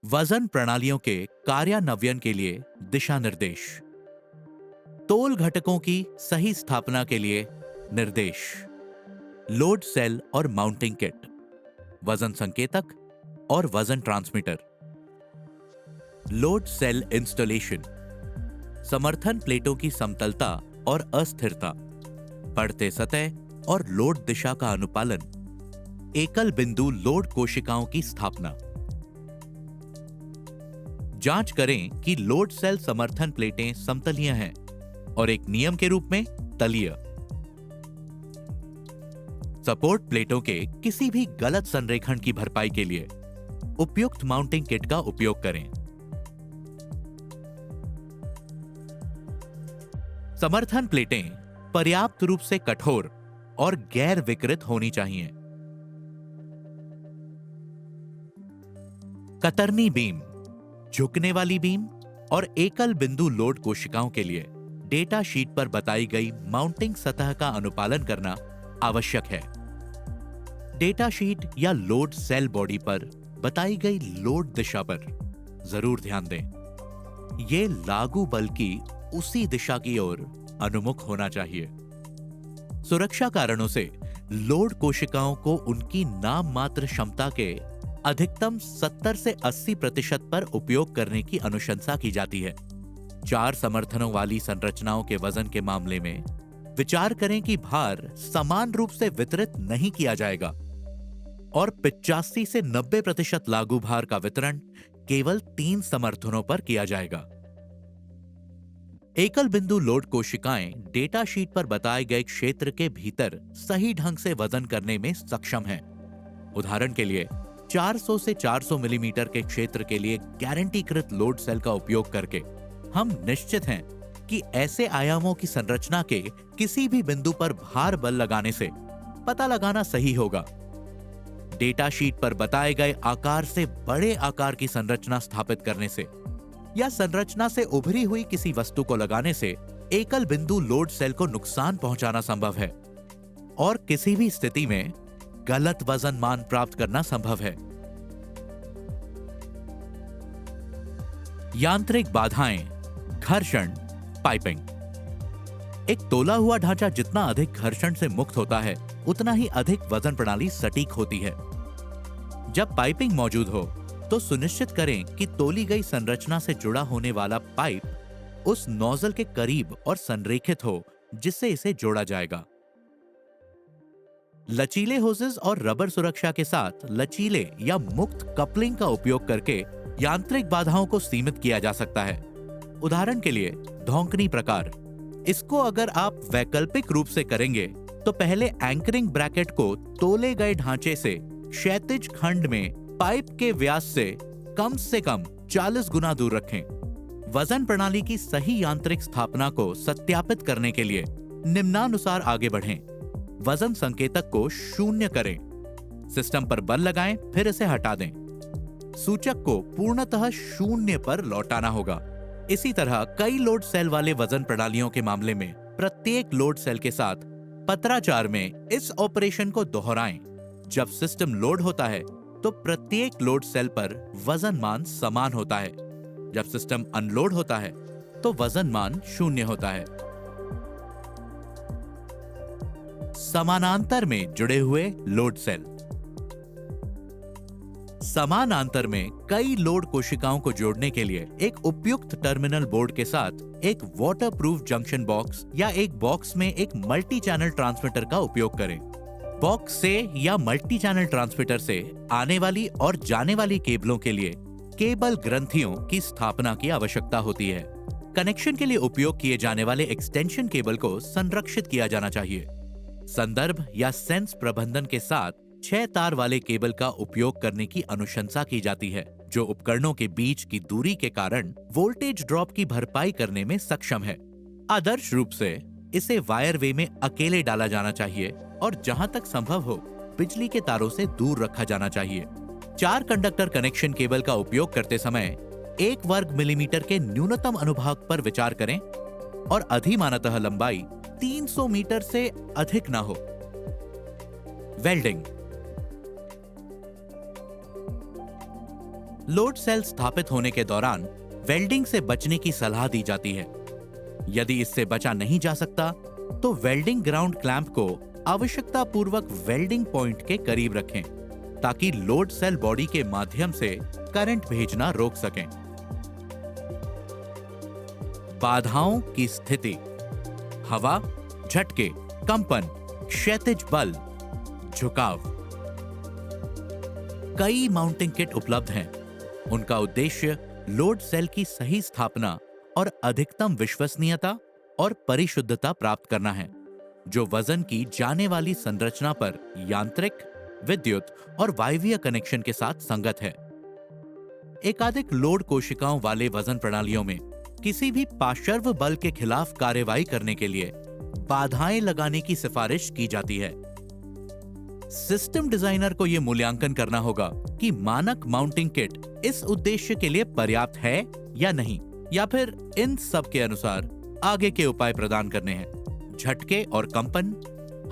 वजन प्रणालियों के कार्यान्वयन के लिए दिशा निर्देश। तोल घटकों की सही स्थापना के लिए निर्देश। लोड सेल और माउंटिंग किट, वजन संकेतक और वजन ट्रांसमीटर। लोड सेल इंस्टॉलेशन, समर्थन प्लेटों की समतलता और अस्थिरता, बढ़ते सतह और लोड दिशा का अनुपालन, एकल बिंदु लोड कोशिकाओं की स्थापना। जांच करें कि लोड सेल समर्थन प्लेटें समतलीय हैं और एक नियम के रूप में तलीय। सपोर्ट प्लेटों के किसी भी गलत संरेखण की भरपाई के लिए उपयुक्त माउंटिंग किट का उपयोग करें। समर्थन प्लेटें पर्याप्त रूप से कठोर और गैर विकृत होनी चाहिए। कतरनी बीम, झुकने वाली बीम और एकल बिंदु लोड कोशिकाओं के लिए डेटा शीट पर बताई गई माउंटिंग सतह का अनुपालन करना आवश्यक है। डेटा शीट या लोड सेल बॉडी पर बताई गई लोड दिशा पर जरूर ध्यान दें। ये लागू बल की उसी दिशा की ओर अनुमुख होना चाहिए। सुरक्षा कारणों से लोड कोशिकाओं को उनकी नाम मात्र क्षमता के अधिकतम 70 से 80% पर उपयोग करने की अनुशंसा की जाती है। 4 समर्थनों वाली संरचनाओं के वजन के मामले में विचार करें कि भार समान रूप से वितरित नहीं किया जाएगा और 85 से 90% लागू भार का वितरण केवल 3 समर्थनों पर किया जाएगा। एकल बिंदु लोड कोशिकाएं डेटा शीट पर बताए गए क्षेत्र के भीतर सही ढंग से वजन करने में सक्षम हैं। उदाहरण के लिए 400 से 400 मिलीमीटर के क्षेत्र के लिए गारंटीकृत लोड सेल का उपयोग करके हम निश्चित हैं कि ऐसे आयामों की संरचना के किसी भी बिंदु पर भार बल लगाने से पता लगाना सही होगा। डेटा शीट पर बताए गए आकार से बड़े आकार की संरचना स्थापित करने से या संरचना से उभरी हुई किसी वस्तु को लगाने से एकल बिंदु लोड सेल को नुकसान पहुंचाना संभव है और किसी भी स्थिति में गलत वजन मान प्राप्त करना संभव है। यांत्रिक बाधाएं, घर्षण, पाइपिंग। एक तोला हुआ ढांचा जितना अधिक घर्षण से मुक्त होता है उतना ही अधिक वजन प्रणाली सटीक होती है। जब पाइपिंग मौजूद हो तो सुनिश्चित करें कि तोली गई संरचना से जुड़ा होने वाला पाइप उस नोजल के करीब और संरेखित हो जिससे इसे जोड़ा जाएगा। लचीले होसेस और रबर सुरक्षा के साथ लचीले या मुक्त कपलिंग का उपयोग करके यांत्रिक बाधाओं को सीमित किया जा सकता है। उदाहरण के लिए धौंकनी प्रकार। इसको अगर आप वैकल्पिक रूप से करेंगे तो पहले एंकरिंग ब्रैकेट को तोले गए ढांचे से क्षैतिज खंड में पाइप के व्यास से कम 40 गुना दूर रखें। वजन प्रणाली की सही यांत्रिक स्थापना को सत्यापित करने के लिए निम्नानुसार आगे बढ़ें। वजन संकेतक को 0 करें। सिस्टम पर बल लगाएं, फिर इसे हटा दें। सूचक को पूर्णतः 0 पर लौटाना होगा। इसी तरह कई लोड सेल वाले वजन प्रणालियों के मामले में प्रत्येक लोड सेल के साथ पत्राचार में इस ऑपरेशन को दोहराएं। जब सिस्टम लोड होता है तो प्रत्येक लोड सेल पर वजन मान समान होता है। जब सिस्टम अनलोड होता है तो वजन मान 0 होता है। समानांतर में जुड़े हुए लोड सेल। समानांतर में कई लोड कोशिकाओं को जोड़ने के लिए एक उपयुक्त टर्मिनल बोर्ड के साथ एक वाटरप्रूफ जंक्शन बॉक्स या एक बॉक्स में एक मल्टी चैनल ट्रांसमीटर का उपयोग करें। बॉक्स से या मल्टी चैनल ट्रांसमीटर से आने वाली और जाने वाली केबलों के लिए केबल ग्रंथियों की स्थापना की आवश्यकता होती है। कनेक्शन के लिए उपयोग किए जाने वाले एक्सटेंशन केबल को संरक्षित किया जाना चाहिए। संदर्भ या सेंस प्रबंधन के साथ 6 तार वाले केबल का उपयोग करने की अनुशंसा की जाती है, जो उपकरणों के बीच की दूरी के कारण वोल्टेज ड्रॉप की भरपाई करने में सक्षम है। आदर्श रूप से इसे वायर वे में अकेले डाला जाना चाहिए और जहां तक संभव हो बिजली के तारों से दूर रखा जाना चाहिए। 4 कंडक्टर कनेक्शन केबल का उपयोग करते समय 1 वर्ग मिलीमीटर के न्यूनतम अनुभाग पर विचार करें और अधिमानतः लंबाई 300 मीटर से अधिक ना हो। वेल्डिंग। लोड सेल स्थापित होने के दौरान वेल्डिंग से बचने की सलाह दी जाती है। यदि इससे बचा नहीं जा सकता तो वेल्डिंग ग्राउंड क्लैंप को आवश्यकता पूर्वक वेल्डिंग पॉइंट के करीब रखें ताकि लोड सेल बॉडी के माध्यम से करंट भेजना रोक सकें। बाधाओं की स्थिति: हवा, झटके, कंपन, क्षैतिज बल, झुकाव। कई माउंटिंग किट उपलब्ध हैं। उनका उद्देश्य लोड सेल की सही स्थापना और अधिकतम विश्वसनीयता और परिशुद्धता प्राप्त करना है, जो वजन की जाने वाली संरचना पर यांत्रिक, विद्युत और वायवीय कनेक्शन के साथ संगत है। एकाधिक लोड कोशिकाओं वाले वजन प्रणालियों में किसी भी पार्श्व बल के खिलाफ कार्रवाई करने के लिए बाधाएं लगाने की सिफारिश की जाती है। सिस्टम डिजाइनर को यह मूल्यांकन करना होगा कि मानक माउंटिंग किट इस उद्देश्य के लिए पर्याप्त है या नहीं, या फिर इन सब के अनुसार आगे के उपाय प्रदान करने हैं। झटके और कंपन,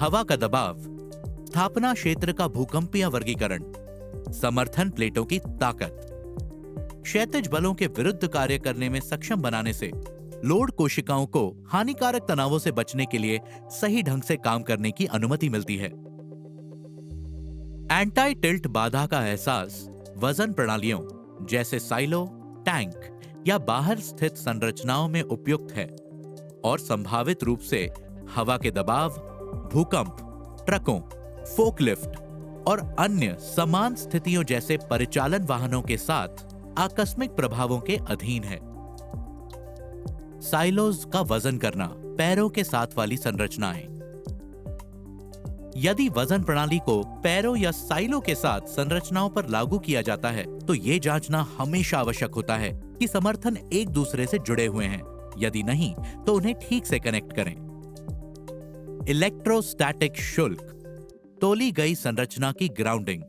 हवा का दबाव, स्थापना क्षेत्र का भूकंपीय वर्गीकरण, समर्थन प्लेटों की ताकत। क्षैतिज बलों के विरुद्ध कार्य करने में सक्षम बनाने से लोड कोशिकाओं को हानिकारक तनावों से बचने के लिए सही ढंग से काम करने की अनुमति मिलती है। एंटी टिल्ट बाधा का एहसास वजन प्रणालियों जैसे साइलो, टैंक या बाहर स्थित संरचनाओं में उपयुक्त है और संभावित रूप से हवा के दबाव, भूकंप, ट्रकों, फोकलिफ्ट और अन्य समान स्थितियों जैसे परिचालन वाहनों के साथ आकस्मिक प्रभावों के अधीन है। साइलोज का वजन करना, पैरों के साथ वाली संरचनाएं। यदि वजन प्रणाली को पैरों या साइलो के साथ संरचनाओं पर लागू किया जाता है तो यह जांचना हमेशा आवश्यक होता है कि समर्थन एक दूसरे से जुड़े हुए हैं। यदि नहीं तो उन्हें ठीक से कनेक्ट करें। इलेक्ट्रोस्टैटिक शुल्क, तोली गई संरचना की ग्राउंडिंग।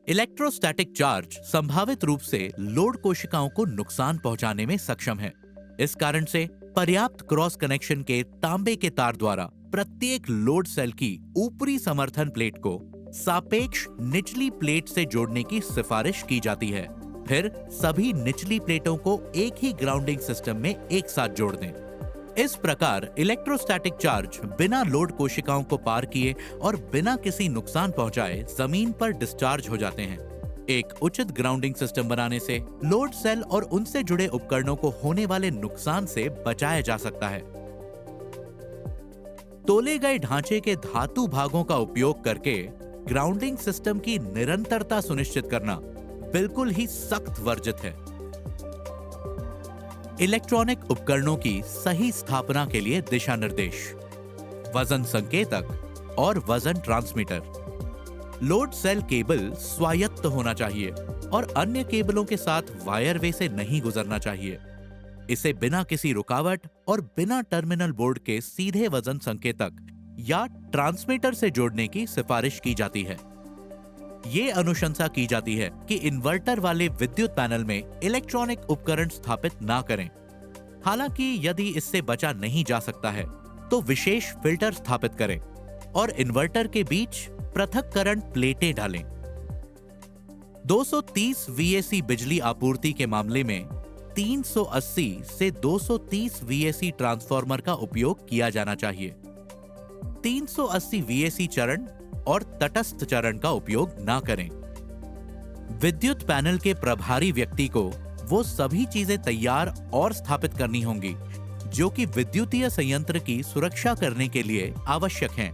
इलेक्ट्रोस्टैटिक चार्ज संभावित रूप से लोड कोशिकाओं को नुकसान पहुंचाने में सक्षम है। इस कारण से पर्याप्त क्रॉस कनेक्शन के तांबे के तार द्वारा प्रत्येक लोड सेल की ऊपरी समर्थन प्लेट को सापेक्ष निचली प्लेट से जोड़ने की सिफारिश की जाती है। फिर सभी निचली प्लेटों को एक ही ग्राउंडिंग सिस्टम में एक साथ जोड़ दें। इस प्रकार इलेक्ट्रोस्टैटिक चार्ज बिना लोड कोशिकाओं को पार किए और बिना किसी नुकसान पहुंचाए जमीन पर डिस्चार्ज हो जाते हैं। एक उचित ग्राउंडिंग सिस्टम बनाने से लोड सेल और उनसे जुड़े उपकरणों को होने वाले नुकसान से बचाया जा सकता है। तोले गए ढांचे के धातु भागों का उपयोग करके ग्राउंडिंग सिस्टम की निरंतरता सुनिश्चित करना बिल्कुल ही सख्त वर्जित है। इलेक्ट्रॉनिक उपकरणों की सही स्थापना के लिए दिशा निर्देश, वजन संकेतक और वजन ट्रांसमीटर। लोड सेल केबल स्वायत्त होना चाहिए और अन्य केबलों के साथ वायरवे से नहीं गुजरना चाहिए। इसे बिना किसी रुकावट और बिना टर्मिनल बोर्ड के सीधे वजन संकेतक या ट्रांसमीटर से जोड़ने की सिफारिश की जाती है। ये अनुशंसा की जाती है कि इन्वर्टर वाले विद्युत पैनल में इलेक्ट्रॉनिक उपकरण स्थापित ना करें। हालांकि यदि इससे बचा नहीं जा सकता है तो विशेष फिल्टर स्थापित करें और इन्वर्टर के बीच पृथक्करण प्लेटें डालें। 230 VAC बिजली आपूर्ति के मामले में 380 से 230 VAC ट्रांसफार्मर का उपयोग किया जाना चाहिए। 380 VAC चरण और तटस्थ चरण का उपयोग ना करें। विद्युत पैनल के प्रभारी व्यक्ति को वो सभी चीजें तैयार और स्थापित करनी होंगी जो कि विद्युतीय संयंत्र की सुरक्षा करने के लिए आवश्यक हैं।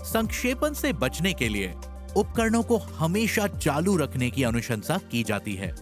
संक्षेपण से बचने के लिए उपकरणों को हमेशा चालू रखने की अनुशंसा की जाती है।